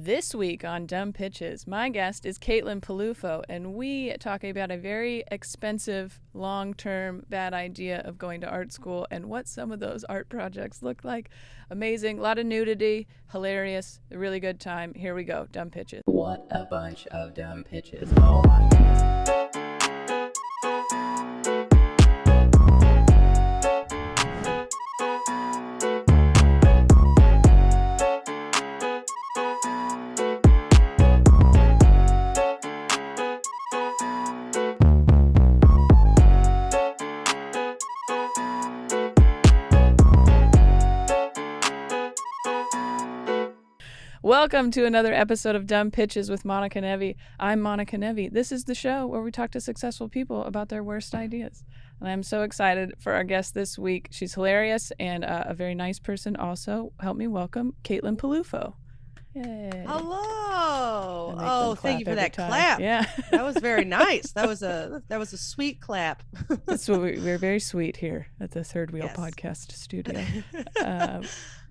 This week on Dumb Pitches, my guest is Peluffo, and we talk about a very expensive, long-term bad idea of going to art school and what some of those art projects look like. Amazing, a lot of nudity, hilarious, a really good time. Here we go, Dumb Pitches. What a bunch of dumb pitches. Oh my goodness. Welcome to another episode of Dumb Pitches with Monica Nevi. I'm Monica Nevi. This is the show where we talk to successful people about their worst ideas. And I'm so excited for our guest this week. She's hilarious and a very nice person also. Help me welcome Peluffo. Yay. Hello. Oh, thank you for that clap. Yeah. That was very nice. That was a sweet clap. That's what we're very sweet here at the Third Wheel Podcast studio.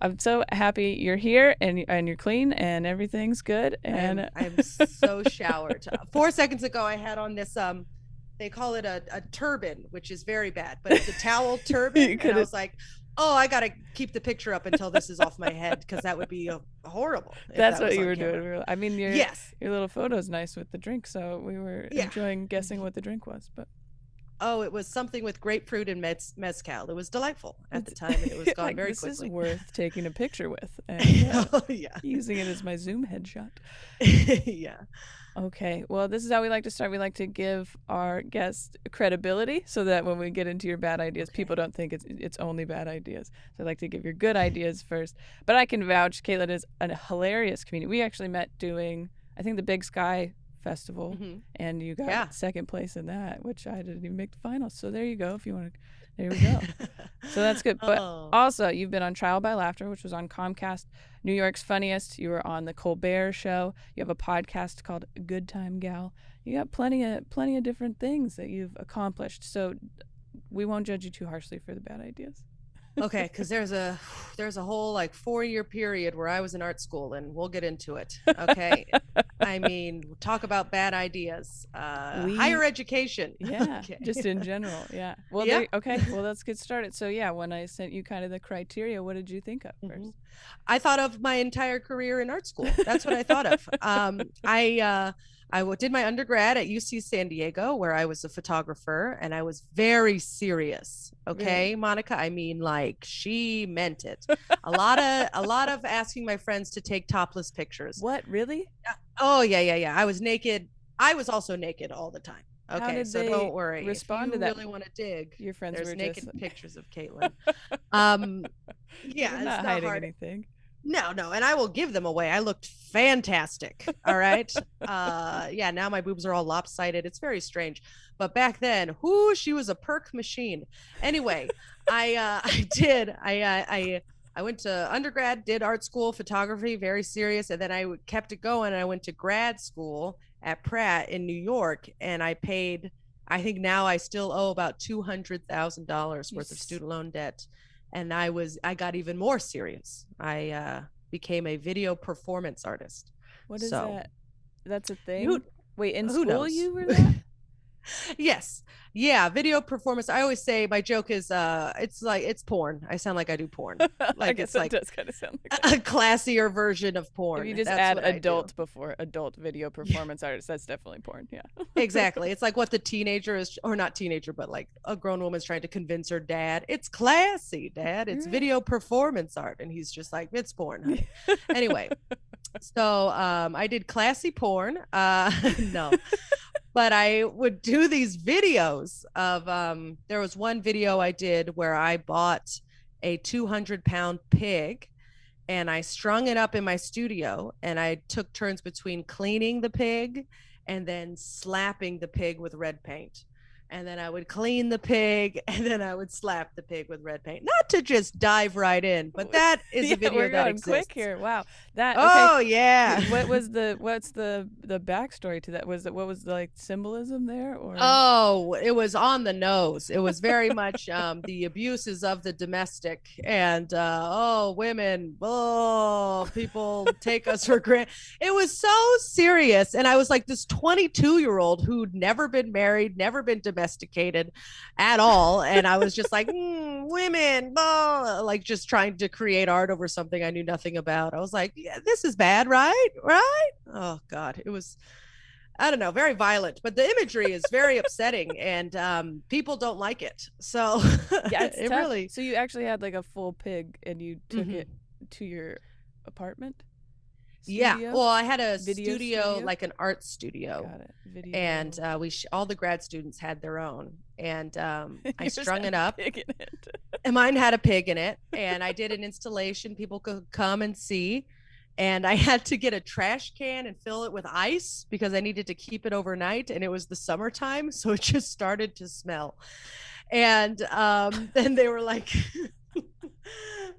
I'm so happy you're here and you're clean and everything's good. And I'm so showered. 4 seconds ago, I had on this they call it a turban, which is very bad, but it's a towel turban. And I was like, oh, I got to keep the picture up until this is off my head because that would be horrible. That's what you were doing. I mean, your little photo's nice with the drink, so we were enjoying guessing what the drink was. But oh, it was something with grapefruit and mezcal. It was delightful at the time, and it was gone like, very this quickly. This is worth taking a picture with and using it as my Zoom headshot. Yeah. Okay, well, this is how we like to start. We like to give our guests credibility so that when we get into your bad ideas, people don't think it's only bad ideas. So I like to give your good ideas first. But I can vouch, Caitlin is a hilarious comedian. We actually met doing, I think, the Big Sky Festival, and you got second place in that, which I didn't even make the finals. So there you go, if you want to. There we go. So that's good. But also, you've been on Trial by Laughter, which was on Comcast, New York's Funniest. You were on The Colbert Show. You have a podcast called Good Time Gal. You got plenty of different things that you've accomplished. So we won't judge you too harshly for the bad ideas. Okay, because there's a whole 4-year period where I was in art school, and we'll get into it. Okay, I mean, talk about bad ideas. Higher education. Yeah, just in general. Yeah. Well, yeah. Okay. Well, let's get started. So yeah, when I sent you kind of the criteria, what did you think of first? I thought of my entire career in art school. That's what I thought of. I did my undergrad at UC San Diego, where I was a photographer, and I was very serious. Okay, really? Monica, I mean, she meant it. a lot of asking my friends to take topless pictures. What, really? Oh yeah. I was naked. I was also naked all the time. Okay, so don't worry. Respond if you to that. Really want to dig? Your friends there's were naked just... pictures of Caitlin. Yeah, it's not hiding hard. Anything. No, and I will give them away. I looked fantastic. All right. Now my boobs are all lopsided. It's very strange. But back then, she was a perk machine. Anyway, I went to undergrad, did art school, photography, very serious. And then I kept it going. And I went to grad school at Pratt in New York. And I paid, I think now I still owe about $200,000 worth of student loan debt. And I got even more serious. I became a video performance artist. What is that? That's a thing? Wait, in school you were that? Yes. Yeah, video performance. I always say my joke is it's porn. I sound like I do porn. I guess it does kind of sound like a classier version of porn. If you just add adult before adult video performance artist, that's definitely porn. Yeah. Exactly. It's like what the teenager is, or not teenager, but like a grown woman's trying to convince her dad. It's classy, Dad. It's video performance art. And he's just like, it's porn, honey. Anyway. So I did classy porn. No. But I would do these videos of, there was one video I did where I bought a 200-pound pig and I strung it up in my studio, and I took turns between cleaning the pig and then slapping the pig with red paint. and then I would clean the pig, and then I would slap the pig with red paint. Not to just dive right in, but that is Yeah, a video we're that going quick exists. here. Wow. That okay. Oh yeah. What's the backstory to that? What was the like symbolism there or Oh, it was on the nose. It was very much the abuses of the domestic, and oh, women, oh, people take us for granted. It was so serious. And I was like this 22-year-old who'd never been married, never been domesticated at all. And I was just like, women, oh, like just trying to create art over something I knew nothing about. I was like, yeah, this is bad, right? Right? Oh, God. It was, I don't know, very violent, but the imagery is very upsetting, and people don't like it. So yeah, it's it tough. really. So you actually had like a full pig and you took it to your apartment? Yeah. Studio? Well, I had a Video studio, like an art studio. Got it. Video. And all the grad students had their own, and I strung it a up. pig in it. And mine had a pig in it, and I did an installation people could come and see. And I had to get a trash can and fill it with ice because I needed to keep it overnight, and it was the summertime, so it just started to smell. And then they were like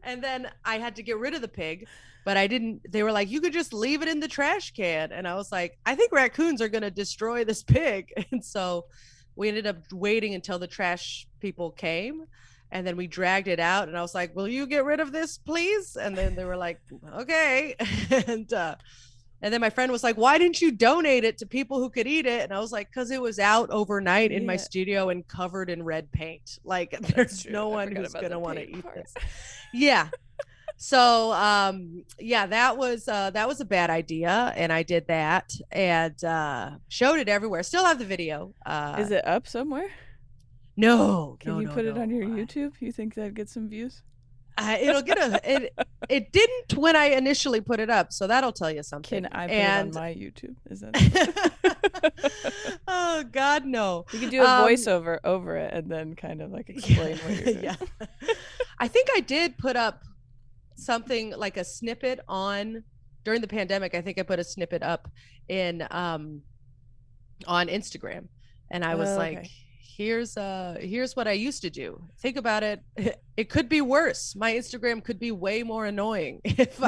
and then I had to get rid of the pig, but I didn't. They were like, you could just leave it in the trash can, and I was like, I think raccoons are going to destroy this pig. And so we ended up waiting until the trash people came, and then we dragged it out, and I was like, will you get rid of this, please? And then they were like, okay. And then my friend was like, why didn't you donate it to people who could eat it? And I was like, because it was out overnight in my studio and covered in red paint. Like, there's no one who's going to want to eat this. Yeah. So yeah, that was a bad idea, and I did that and showed it everywhere. Still have the video. Is it up somewhere? No. Can you put it on your YouTube? You think that'd get some views? It'll get it didn't when I initially put it up, so that'll tell you something. Can I put it on my YouTube? Is that oh God, no. You can do a voiceover over it and then kind of like explain what you're doing. Yeah. I think I did put up something like a snippet on during the pandemic. I think I put a snippet up in on Instagram, and I was like, here's what I used to do. Think about it. It could be worse. My Instagram could be way more annoying if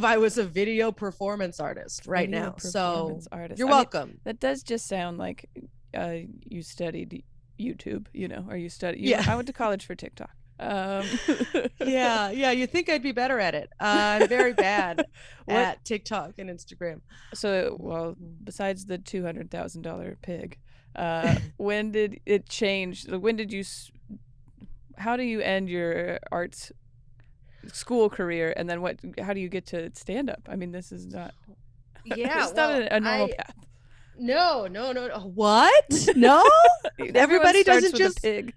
I was a video performance artist right now. So you're welcome. That does just sound like you studied YouTube, or you studied. Yeah. I went to college for TikTok. Yeah. You think I'd be better at it? I'm very bad at TikTok and Instagram. So, well, besides the $200,000 pig, when did it change? When did you? How do you end your arts school career, and then how do you get to stand up? I mean, this is not. Yeah, it's not a normal path. No. What? No. Everybody doesn't just a pig.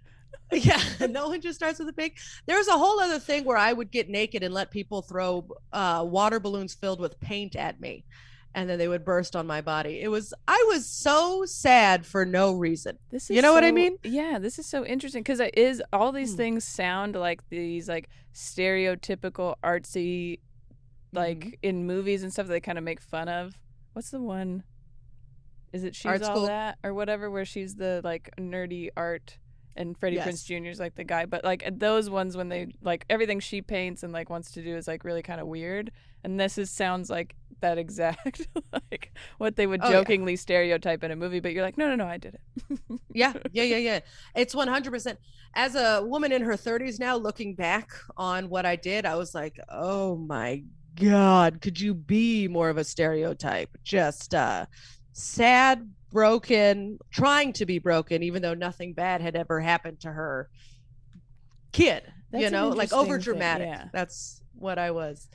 Yeah, no one just starts with a pig. There's a whole other thing where I would get naked and let people throw water balloons filled with paint at me, and then they would burst on my body. I was so sad for no reason. You know what I mean? Yeah, this is so interesting because all these things sound like these like stereotypical artsy, like in movies and stuff that they kind of make fun of. What's the one? Is it She's Art All School? That or whatever, where she's the like nerdy art? And Freddie Prinze Jr. is like the guy, but like those ones when they like everything she paints and like wants to do is like really kind of weird. And this sounds like that exact like what they would jokingly stereotype in a movie, but you're like, no, I did it. Yeah. It's 100%. As a woman in her 30s now, looking back on what I did, I was like, oh my God, could you be more of a stereotype? Just sad, broken, trying to be broken, even though nothing bad had ever happened to her kid. That's like over dramatic. Yeah. That's what I was,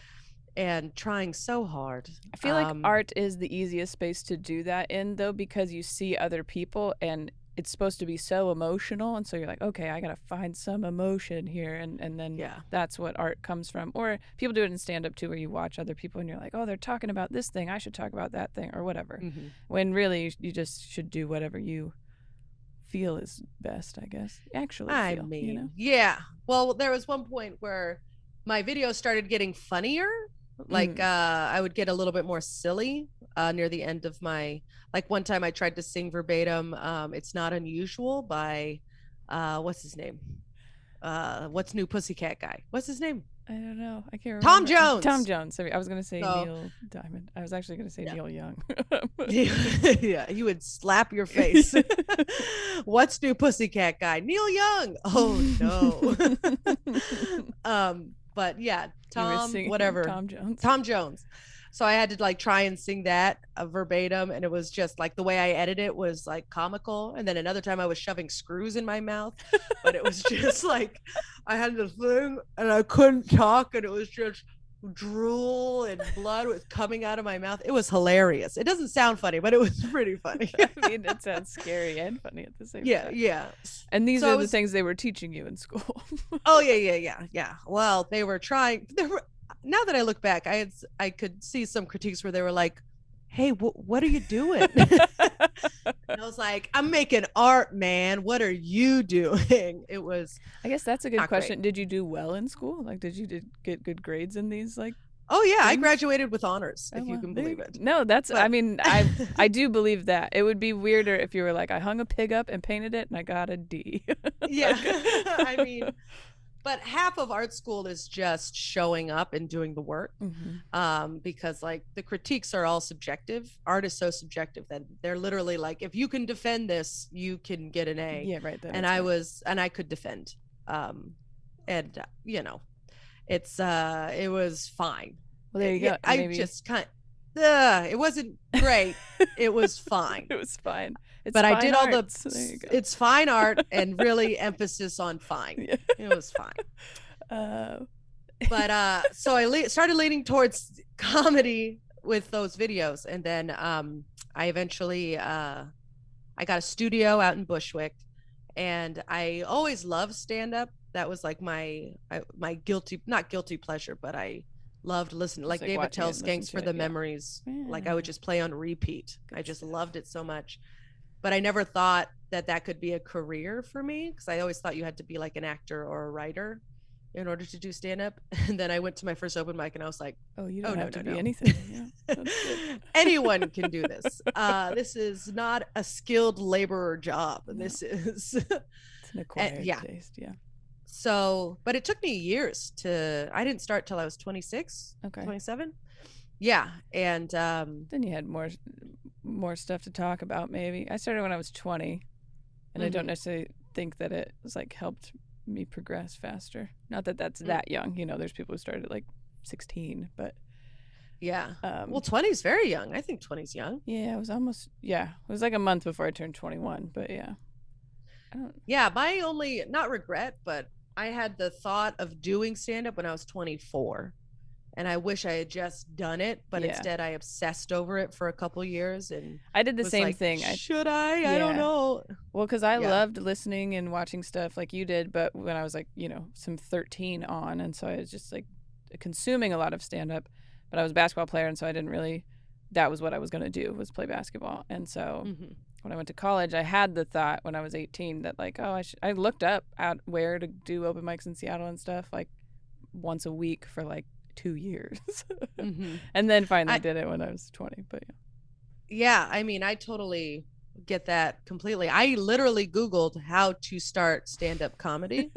and trying so hard. I feel like art is the easiest space to do that in, though, because you see other people and it's supposed to be so emotional, and so you're like, okay, I gotta find some emotion here, and then that's what art comes from. Or people do it in stand-up too, where you watch other people and you're like, oh, they're talking about this thing, I should talk about that thing, or whatever. When really you just should do whatever you feel is best, I guess. Yeah. Well, there was one point where my videos started getting funnier. Like I would get a little bit more silly. near the end of my, like one time I tried to sing verbatim It's Not Unusual by what's his name? What's New Pussycat guy? What's his name? I don't know. I can't Tom remember. Tom Jones. Jones. Sorry, I was gonna say So Neil Diamond. I was actually gonna say yeah. Neil Young. Yeah, he would slap your face. What's New Pussycat guy? Neil Young. Oh no. But yeah, You were Tom, singing whatever. Tom Jones. Tom Jones. So I had to like try and sing that verbatim, and it was just like the way I edited it was like comical. And then another time I was shoving screws in my mouth, but it was just like I had the thing and I couldn't talk, and it was just drool and blood was coming out of my mouth. It was hilarious. It doesn't sound funny, but it was pretty funny. I mean, it sounds scary and funny at the same Yeah, time. yeah. And these So are it the was, things they were teaching you in school. oh yeah. Well, they were trying. There were, now that I look back, I could see some critiques where they were like, "Hey, what are you doing?" And I was like, "I'm making art, man. What are you doing?" It was I guess that's a good not question. great. Did you do well in school? Like, get good grades in these like Oh yeah, I things? graduated with honors, Oh if you well, can believe it. no, that's. I But mean, I do believe that. It would be weirder if you were like, I hung a pig up and painted it, and I got a D. yeah, I mean, but half of art school is just showing up and doing the work. Mm-hmm. Because like the critiques are all subjective. Art is so subjective that they're literally like, if you can defend this, you can get an A. Yeah, right. That And makes I sense. was, and I could defend. And you know, it was fine. Well, there you Yeah, go. I Maybe just kind of, it wasn't great. It was fine. it was fine. It's But I fine did all the, arts. There you go. it's fine art and really emphasis on fine. Yeah. It was fine. Uh, But so I started leaning towards comedy with those videos, and then I eventually I got a studio out in Bushwick, and I always loved stand up. That was like my guilty, not guilty pleasure, but I loved listening. Just Like like David watching it tells and listen Skanks to for it. the Yeah. Memories. Like I Yeah. would just play on repeat. I Good just stuff. loved it so much. But I never thought that that could be a career for me, because I always thought you had to be like an actor or a writer in order to do stand up. And then I went to my first open mic and I was like, Oh, you oh don't no, have to no, be no. anything. Yeah. That's good. Anyone can do this. This is not a skilled laborer job. No. This is It's an acquired yeah. taste. Yeah. So, but it took me years to, I didn't start till I was 26, Okay. 27. Yeah. And Then you had more stuff to talk about. Maybe I started when I was 20, and I don't Mhm. necessarily think that it was like helped me progress faster. Not that that's Mm. that young. You know, there's people who started at like 16, but yeah. Well, 20 is very young. I think 20 is young. yeah, it was almost it was like a month before I turned 21. But yeah, I don't. Yeah. My only, not regret, but I had the thought of doing stand up when I was 24. And I wish I had just done it, but Yeah. instead I obsessed over it for a couple years and I did the was same like, thing. should I? I don't Yeah. know. Well, because I Yeah. loved listening and watching stuff like you did, but when I was like, some 13 on, and so I was just like consuming a lot of stand up, but I was a basketball player, and so I didn't really, that was what I was going to do, was play basketball. And so Mhm. when I went to college, I had the thought when I was 18 that like, oh, I looked up out where to do open mics in Seattle and stuff like once a week for like 2 years. Mhm. And then finally I, did it when I was 20, but yeah. yeah, I mean, I totally get that completely. I literally Googled how to start stand-up comedy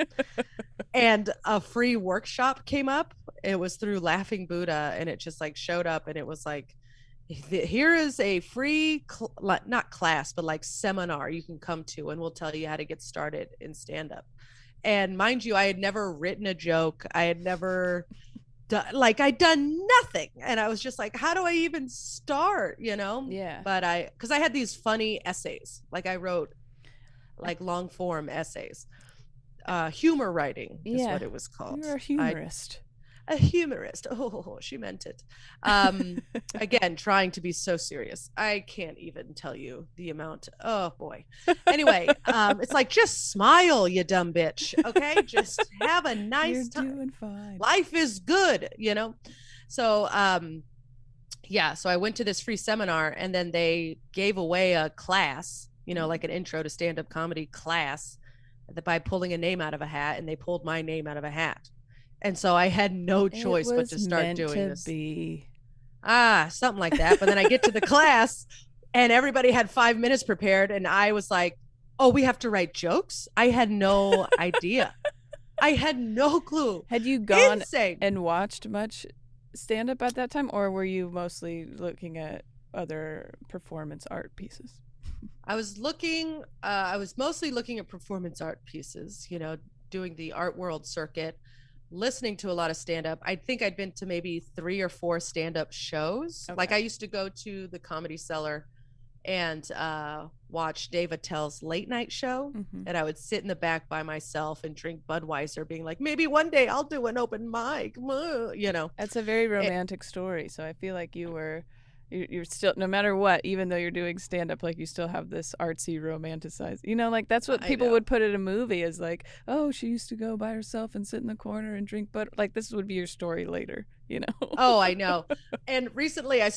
and a free workshop came up. It was through Laughing Buddha, and it just like showed up, and it was like, here is a free not class, but like seminar you can come to, and we'll tell you how to get started in stand-up. And mind you, I had never written a joke. I had never like I'd done nothing, and I was just like, how do I even start, Yeah. but because I had these funny essays, like I wrote like long form essays, humor writing is Yeah. what it was called. You're a humorist. A humorist. Oh, she meant it. Again, trying to be so serious. I can't even tell you the amount. Oh boy. Anyway, it's like, just smile, you dumb bitch. Okay, just have a nice You're time. doing fine. Life is good, So, yeah. So I went to this free seminar, and then they gave away a class, like an intro to stand-up comedy class, by pulling a name out of a hat, and they pulled my name out of a hat. And so I had no choice but to start doing this. Be. Something like that. But then I get to the class and everybody had 5 minutes prepared. And I was like, oh, we have to write jokes. I had no idea. I had no clue. Had you gone Insane. and watched much stand up at that time, or were you mostly looking at other performance art pieces? I was mostly looking at performance art pieces, doing the art world circuit, listening to a lot of stand up. I think I'd been to maybe 3 or 4 stand up shows. Okay. Like I used to go to the Comedy Cellar and watch Dave Attell's late night show. Mm-hmm. And I would sit in the back by myself and drink Budweiser, being like, maybe one day I'll do an open mic. That's a very romantic story. So I feel like you're still, no matter what, even though you're doing stand up, like you still have this artsy romanticized, like that's what people would put in a movie is like, oh, she used to go by herself and sit in the corner and drink, but like this would be your story later. Oh, I know. And recently I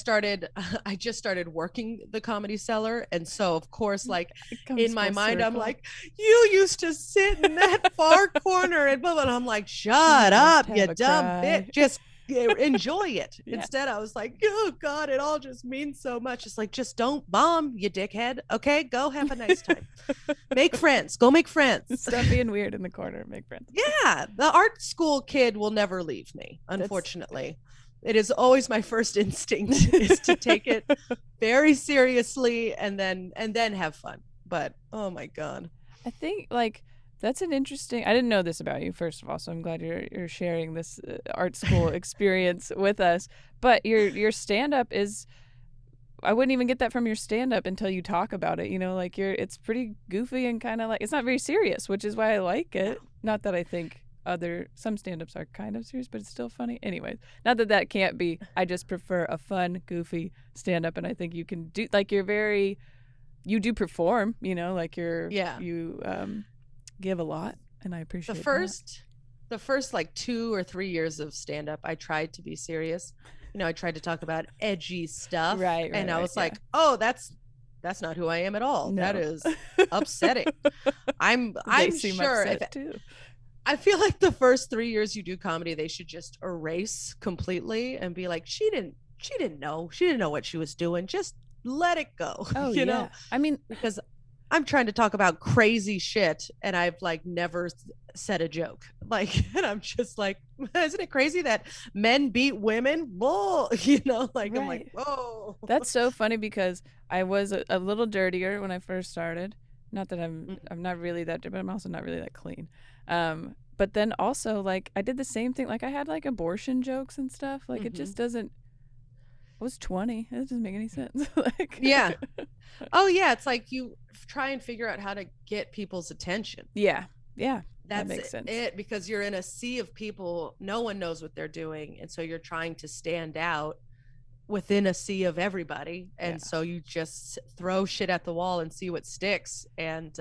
just started working the Comedy Cellar. And so of course, like in my mind, circle. I'm like, you used to sit in that far corner and blah, blah. And I'm like, shut up, you dumb bitch. Just enjoy it. Yeah. Instead, I was like, oh God, it all just means so much. It's like, just don't bomb, you dickhead. Okay, go have a nice time. Make friends. Go make friends. Stop being weird in the corner. Make friends. Yeah, the art school kid will never leave me, unfortunately. It is always my first instinct is to take it very seriously and then have fun. But oh my God. I think like that's an interesting, I didn't know this about you, first of all, so I'm glad you're sharing this art school experience with us. But your stand-up is, I wouldn't even get that from your stand-up until you talk about it. Like it's pretty goofy and kind of like, it's not very serious, which is why I like it. Not that I think some stand-ups are kind of serious, but it's still funny. Anyways, not that can't be. I just prefer a fun, goofy stand-up, and I think you can do, like you do perform, like you give a lot, and I appreciate the first like 2 or 3 years of stand-up, I tried to be serious. I tried to talk about edgy stuff, right, and I was like, oh, that's not who I am at all. No. That is upsetting. I'm sure too. I feel like the first 3 years you do comedy, they should just erase completely and be like, she didn't know what she was doing. Just let it go. Oh, you know? I mean, because I'm trying to talk about crazy shit and I've like never said a joke. Like, and I'm just like, isn't it crazy that men beat women? Whoa, like, right. I'm like, whoa. That's so funny because I was a little dirtier when I first started. Not that I'm not really that dirty, but I'm also not really that clean. But then also like I did the same thing. Like I had like abortion jokes and stuff. Like it just doesn't. I was 20. It doesn't make any sense. Like, yeah. Oh yeah. It's like you try and figure out how to get people's attention. Yeah. Yeah. That makes sense. Because you're in a sea of people. No one knows what they're doing. And so you're trying to stand out within a sea of everybody. And so you just throw shit at the wall and see what sticks. And,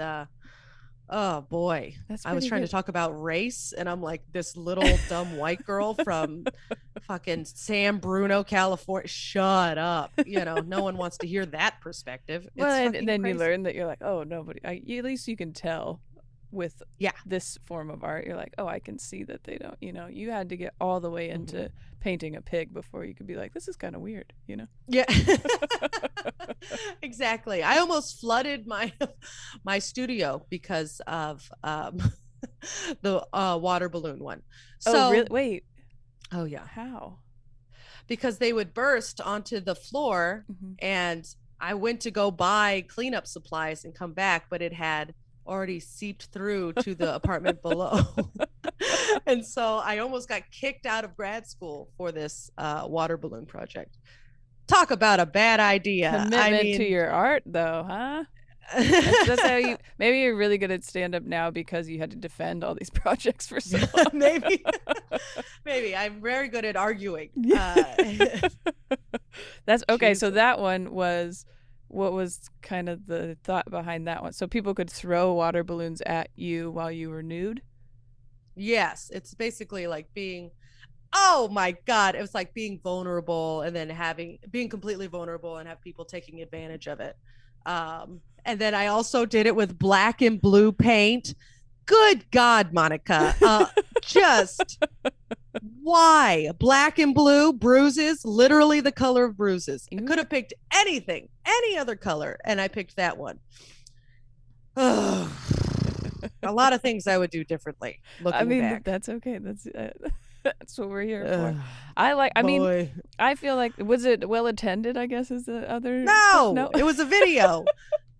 oh boy, I was trying to talk about race and I'm like this little dumb white girl from fucking San Bruno, California. Shut up. No one wants to hear that perspective. Well, and then you learn that you're like, oh, nobody, at least you can tell with this form of art. You're like, oh, I can see that they don't, you had to get all the way into painting a pig before you could be like, this is kind of weird, Yeah. Exactly. I almost flooded my studio because of the water balloon one. So really? Wait. Oh yeah. How? Because they would burst onto the floor and I went to go buy cleanup supplies and come back, but it had already seeped through to the apartment below. And so I almost got kicked out of grad school for this water balloon project. Talk about a bad idea. Commitment to your art though, huh? That's how maybe you're really good at stand-up now because you had to defend all these projects for so long. Maybe I'm very good at arguing. That's okay. Jesus. So that one was, what was kind of the thought behind that one? So people could throw water balloons at you while you were nude? Yes. It's basically like being, oh my God, it was like being vulnerable and then being completely vulnerable and have people taking advantage of it. And then I also did it with black and blue paint. Good God, Monica. Just Why? Black and blue, bruises, literally the color of bruises. I could You, have picked anything, any other color, and I picked that one. A lot of things I would do differently I looking mean, back. that's okay. That's that's what we're here for. Ugh, I mean, boy. I feel like was it well attended? I guess is the other question. No, No. it was a video.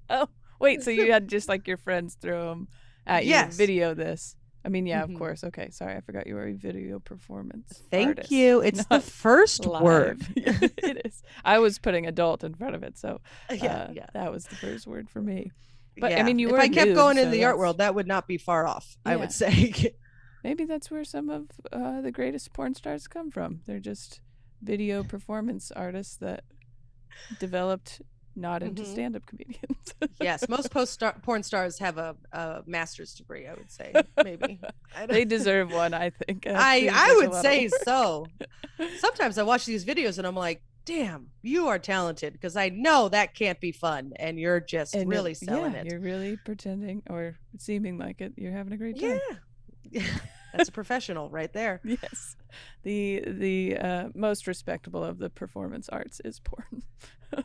Oh, wait. So you had just like your friends throw them at you, Yes. video this. I mean, yeah, of Mhm. course. Okay, sorry, I forgot you were a video performance Thank artist, you. It's the not first live. word. It is. I was putting adult in front of it, so Yeah, yeah. that was the first word for me. But I Yeah. mean, you If were I kept nude, going in so the art that's world, that would not be far off, I yeah. would say. Maybe that's where some of the greatest porn stars come from. They're just video performance artists that developed not into Mhm. stand-up comedians. Yes, most porn stars have a master's degree, I would say. Maybe. They deserve one, I think. That I seems I like a would lot of say work. so. Sometimes I watch these videos and I'm like, damn, you are talented because I know that can't be fun and you're just And really selling yeah, it. you're really pretending or seeming like it. You're having a great time. Yeah. That's a professional right there. Yes, the most respectable of the performance arts is porn.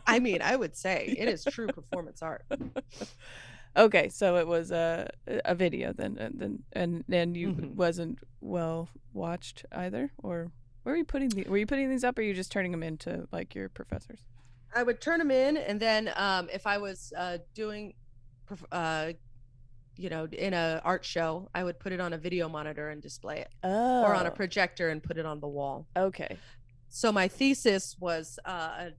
I mean, I would say it Yeah. is true performance art. Okay, so it was a video then, and you Mhm. wasn't well watched either, or were you putting these up, or are you just turning them into like your professors? I would turn them in, and then if I was doing, in a art show, I would put it on a video monitor and display it, or on a Oh, projector and put it on the wall. okay. So my thesis was a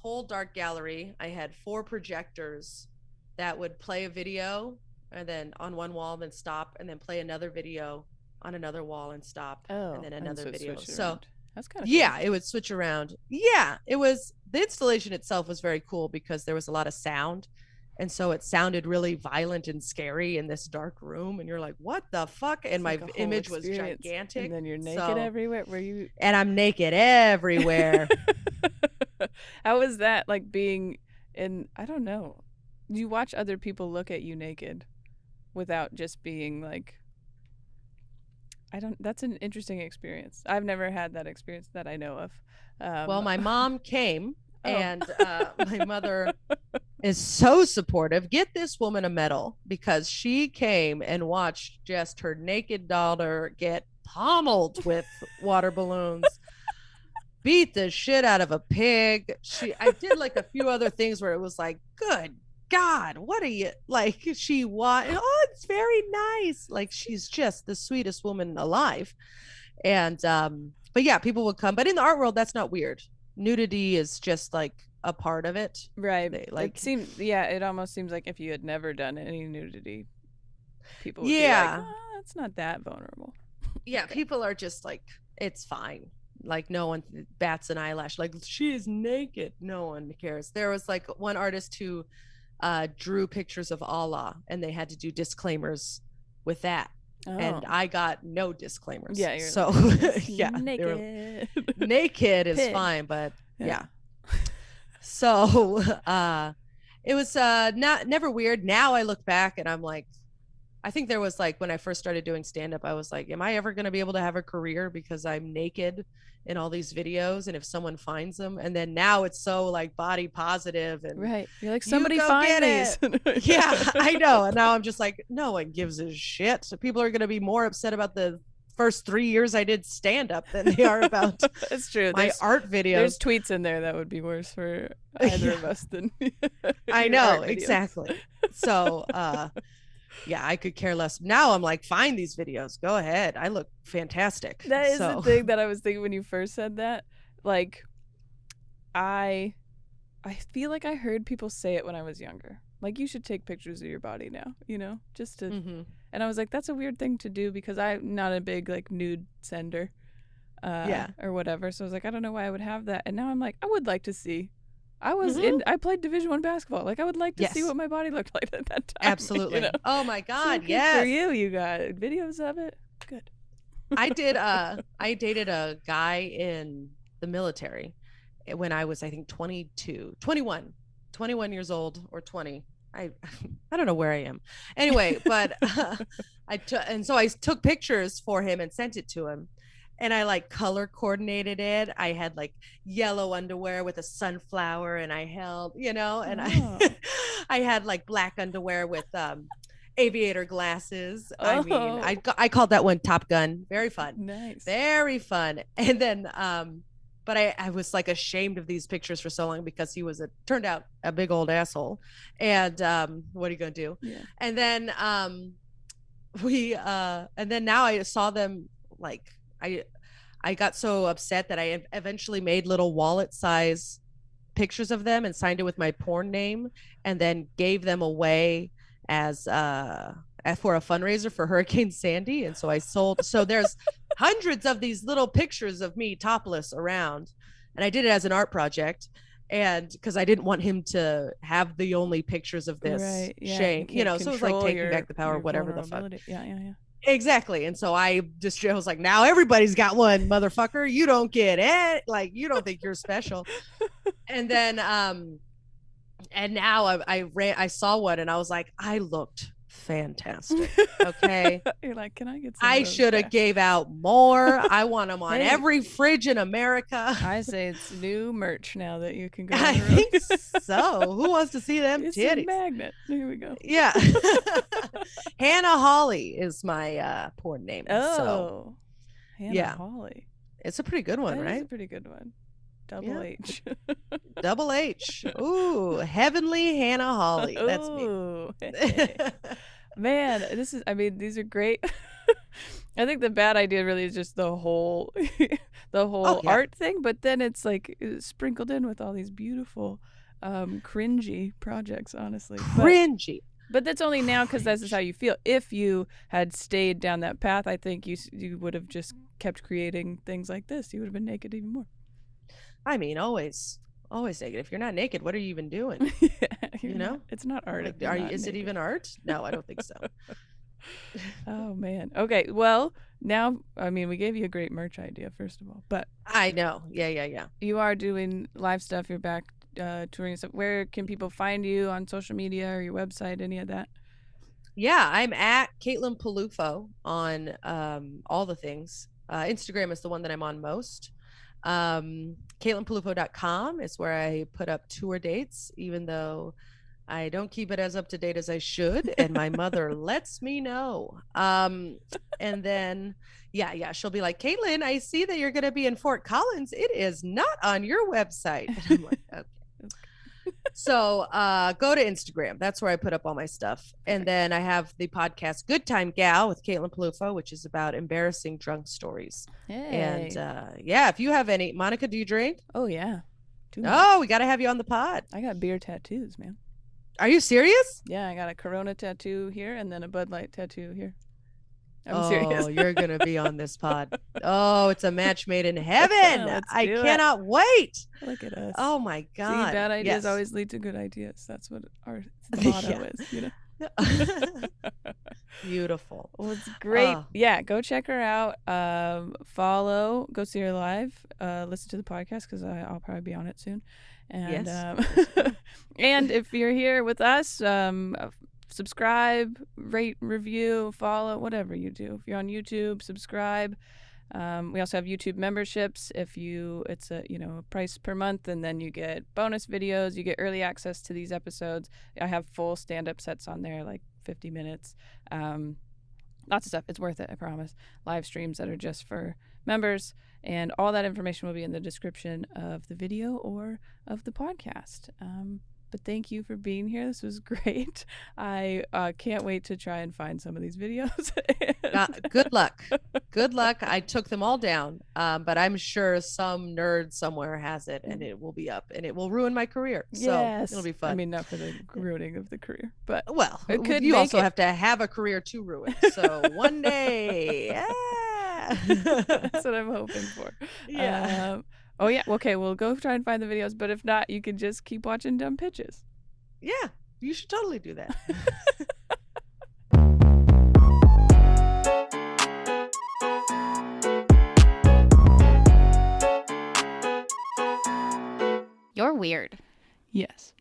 whole dark gallery. I had 4 projectors that would play a video and then on one wall, then stop, and then play another video on another wall and stop, and Oh, then and another so video. switch it So around. That's kind of cool. yeah, it would switch around. Yeah, it was the installation itself was very cool because there was a lot of sound. And so it sounded really violent and scary in this dark room. And you're like, what the fuck? And It's my like a whole image was experience, and gigantic. then you're naked So, everywhere. Were you? and I'm naked everywhere. How is that like being in? I don't know. You watch other people look at you naked without just being like, I don't. That's an interesting experience. I've never had that experience that I know of. Well, my mom came, Oh. and my mother is so supportive. Get this woman a medal because she came and watched just her naked daughter get pummeled with water balloons, beat the shit out of a pig. I did like a few other things where it was like, good God, what are you like? Oh, it's very nice. Like she's just the sweetest woman alive. And but yeah, people would come. But in the art world, that's not weird. Nudity is just like a part of it. Right. They It like seems. Yeah. It almost seems like if you had never done any nudity, people would be like, yeah. "Oh, that's not that vulnerable." Yeah, Okay. people are just like, it's fine. Like no one bats an eyelash. Like she is naked. No one cares. There was like one artist who drew pictures of Allah, and they had to do disclaimers with that. And Oh. I got no disclaimers. Yeah. You're So like, yeah, they were naked. naked is Pig. fine, but Yeah. yeah. So it was not never weird. Now I look back and I'm like, I think there was like when I first started doing stand up, I was like, am I ever going to be able to have a career because I'm naked in all these videos? And if someone finds them, and then now it's so like body positive and Right. You're like, you somebody go find get these. it. Yeah, I know. And now I'm just like, no one gives a shit. So people are going to be more upset about the first 3 years I did stand up than they are about It's true. my art There's videos. tweets in there that would be worse for either of Yeah, us than I your know art videos. exactly. So yeah, I could care less. Now I'm like, find these videos. Go ahead. I look fantastic. That is the So thing that I was thinking when you first said that. Like, I feel like I heard people say it when I was younger. Like, you should take pictures of your body now, just to. mhm. And I was like, that's a weird thing to do because I'm not a big like nude sender, Yeah. or whatever. So I was like, I don't know why I would have that. And now I'm like, I would like to see. I was Mhm. I played Division 1 basketball. Like, I would like to see Yes. what my body looked like at that time. Absolutely. Oh my So God. good Yes. for you. You got videos of it. Good. I dated a guy in the military when I was, I think, 21 years old or 20. I I don't know where I am. Anyway, but and so I took pictures for him and sent it to him. and I like color coordinated it. I had like yellow underwear with a sunflower, and I held, and Oh. I had like black underwear with aviator glasses. I mean, Oh, I called that one Top Gun. Very fun. nice. Very fun. And then but I was like ashamed of these pictures for so long because he was turned out a big old asshole. And what are you gonna do? Yeah. And then and then now I saw them, like, I got so upset that I eventually made little wallet size pictures of them and signed it with my porn name, and then gave them away as for a fundraiser for Hurricane Sandy. And so I sold, so there's hundreds of these little pictures of me topless around, and I did it as an art project, and because I didn't want him to have the only pictures of this Right. Yeah. shame, You can't so it was like control taking back the power, your whatever the fuck. vulnerability. Yeah. Yeah. Yeah. Exactly. And so I was like, now everybody's got one, motherfucker. You don't get it. Like, you don't think you're special. And then and now I saw one, and I was like, I looked fantastic. Okay. You're like, can I get some? I should have gave out more. I want them on Hey. every fridge in America. I say it's new merch now that you can go. I think so. Who wants to see them It's titties? a magnet. Here we go. Yeah. Hannah Holly is my porn name. Oh, So Hannah yeah. Holly. it's a pretty good one, That is right? a pretty good one. Double Yeah. H. Double H. Ooh, Heavenly Hannah Holly. That's me. Ooh, hey. Man, these are great. I think the bad idea really is just the whole Oh, yeah. art thing, but then it's like sprinkled in with all these beautiful cringy projects, honestly. Cringy. But that's only now because this is how you feel. If you had stayed down that path, I think you would have just kept creating things like this. You would have been naked even more. I mean, always naked. If you're not naked, what are you even doing? Yeah, it's not art. Like, if you're not is it naked. even art? No, I don't think so. Oh man. Okay. Well, now we gave you a great merch idea first of all, but I know. Yeah. you are doing live stuff. You're back touring and stuff. Where can people find you on social media or your website? Any of that? Yeah, I'm at Caitlin Peluffo on all the things. Instagram is the one that I'm on most. CaitlinPeluffo.com is where I put up tour dates, even though I don't keep it as up to date as I should, and my mother lets me know. And then yeah, she'll be like, Caitlin, I see that you're going to be in Fort Collins. It is not on your website. And I'm like, okay. So go to Instagram. That's where I put up all my stuff. And then I have the podcast Good Time Gal with Caitlin Peluffo, which is about embarrassing drunk stories. Hey. And yeah, if you have any, Monica, do you drink? Oh yeah. Oh, we got to have you on the pod. I got beer tattoos, man. Are you serious? Yeah, I got a Corona tattoo here and then a Bud Light tattoo here. I'm serious. Oh, you're going to be on this pod. Oh, it's a match made in heaven. I cannot wait. Look at us. Oh, my God. See, bad ideas Yes. always lead to good ideas. That's what our motto is, you know? Beautiful. Well, it's great. Yeah, go check her out. Follow, go see her live. Listen to the podcast because I'll probably be on it soon. And, Yes. and if you're here with us, subscribe, rate, review, follow, whatever you do. If you're on YouTube, subscribe. We also have YouTube memberships. It's a price per month, and then you get bonus videos. You get early access to these episodes. I have full stand-up sets on there, like 50 minutes. Lots of stuff. It's worth it, I promise. Live streams that are just for members, and all that information will be in the description of the video or of the podcast. But thank you for being here. This was great. I can't wait to try and find some of these videos. Good luck. Good luck. I took them all down, but I'm sure some nerd somewhere has it, and it will be up, and it will ruin my career. So yes. It'll be fun. I mean, not for the ruining of the career, but well, it could you make also it. have to have a career to ruin. So one day, That's what I'm hoping for. Yeah. Oh yeah. Okay, we'll go try and find the videos, but if not, you can just keep watching dumb pitches. Yeah, you should totally do that. You're weird. Yes.